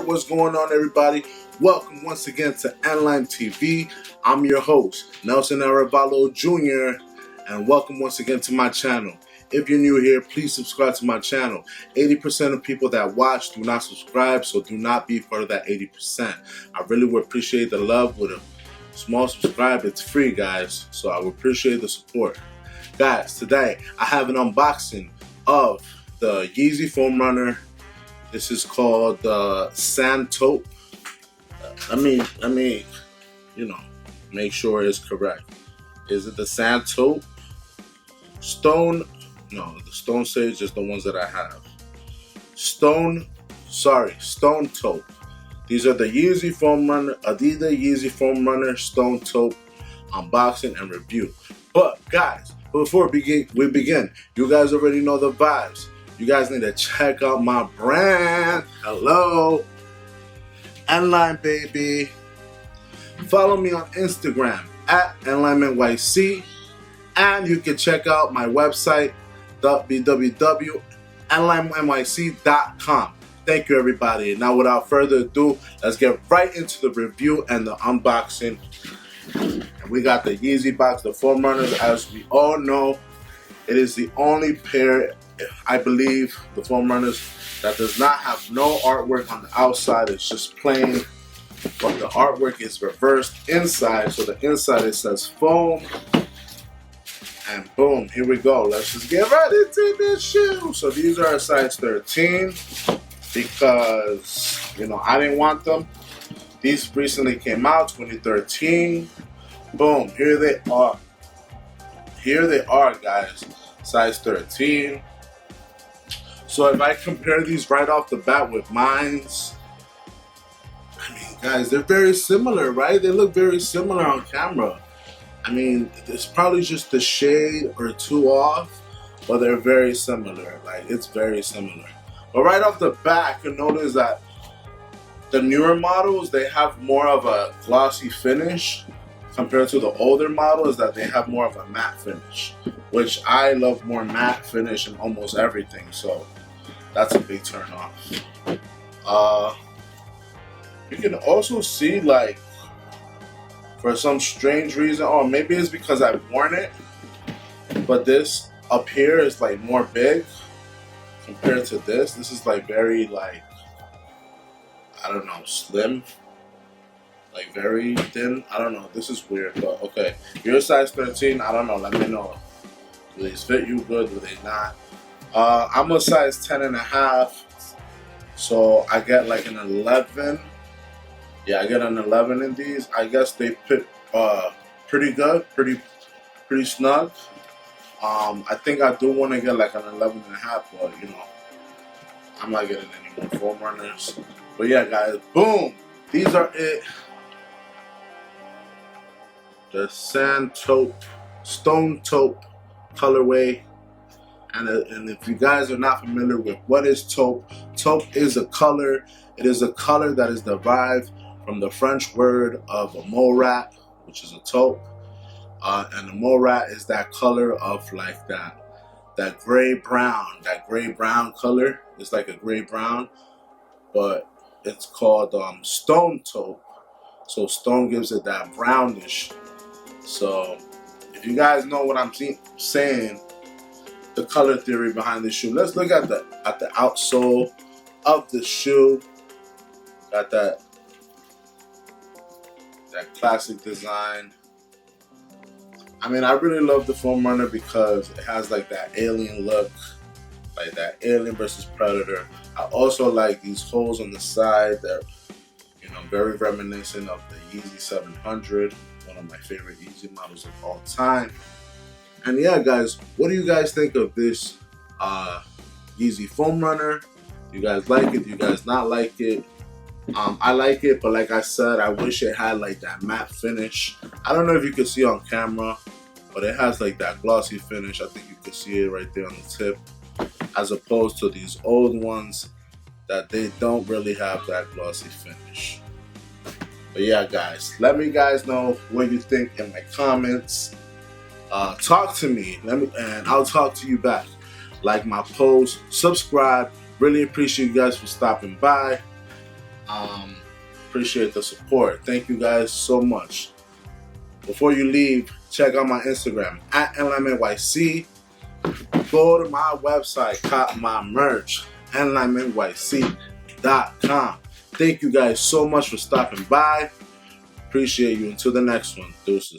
what's going on, everybody? Welcome once again to N-Line TV. I'm your host, Nelson Arevalo Jr., and welcome once again to my channel. If you're new here, please subscribe to my channel. 80% of people that watch do not subscribe, so do not be part of that 80%. I really would appreciate the love with a small subscribe. It's free, guys, so I would appreciate the support. Guys, today I have an unboxing of the Yezzy foam runner. This is called the Sand Taupe. Let me, make sure it's correct. Is it the Sand Taupe? Stone? No, the Stone Sage is the ones that I have. Stone Taupe. These are the Yezzy foam runner, Adidas Yezzy foam runner, Stone Taupe unboxing and review. But guys, before we begin, you guys already know the vibes. You guys need to check out my brand. Hello, N-Line baby. Follow me on Instagram at NLineNYC, and you can check out my website www.nlinenyc.com. Thank you, everybody. Now, without further ado, let's get right into the review and the unboxing. We got the Yezzy box, the foam runners. As we all know, it is the only pair, I believe, the foam runners that does not have no artwork on the outside. It's just plain, but the artwork is reversed inside. So the inside, it says foam, and boom, here we go. Let's just get right into this shoe. So these are a size 13 because, I didn't want them. These recently came out, 2013. Boom, here they are. Here they are, guys. Size 13. So if I compare these right off the bat with mine's, guys, they're very similar, right? They look very similar on camera. It's probably just a shade or two off, but they're very similar. It's very similar. But right off the bat, you notice that the newer models, they have more of a glossy finish compared to the older models that they have more of a matte finish, which I love more matte finish in almost everything. So that's a big turn off. You can also see, for some strange reason, or maybe it's because I've worn it, but this up here is more big compared to this. This is very I don't know, slim, very thin. I don't know, this is weird, but okay. You're a size 13, I don't know, let me know. Do these fit you good, do they not? I'm a size 10 and a half, so I get an 11. Yeah, I get an 11 in these. I guess they fit pretty good, pretty snug. I think I do want to get an 11 and a half, but I'm not getting any more foam runners. But yeah, guys, boom, these are it. The Sand Taupe, Stone Taupe colorway. And if you guys are not familiar with what is taupe, taupe is a color. It is a color that is derived from the French word of a mole rat, which is a taupe. And the mole rat is that color of that gray brown color. It's like a gray brown, but it's called stone taupe. So stone gives it that brownish. So if you guys know what I'm saying, the color theory behind the shoe. Let's look at the outsole of the shoe. Got that classic design. I really love the foam runner because it has that alien look, that Alien versus Predator. I also like these holes on the side that very reminiscent of the Yezzy 700, one of my favorite Yezzy models of all time. And yeah, guys, what do you guys think of this Yezzy foam runner? Do you guys like it? Do you guys not like it? I like it, but like I said, I wish it had that matte finish. I don't know if you can see on camera, but it has that glossy finish. I think you can see it right there on the tip, as opposed to these old ones that they don't really have that glossy finish. But yeah, guys, let me guys know what you think in my comments. Talk to me, and I'll talk to you back. Like my post, subscribe. Really appreciate you guys for stopping by. Appreciate the support. Thank you guys so much. Before you leave, check out my Instagram at NLimeNYC. Go to my website, cop my merch, NLimeNYC.com. Thank you guys so much for stopping by. Appreciate you. Until the next one. Deuces.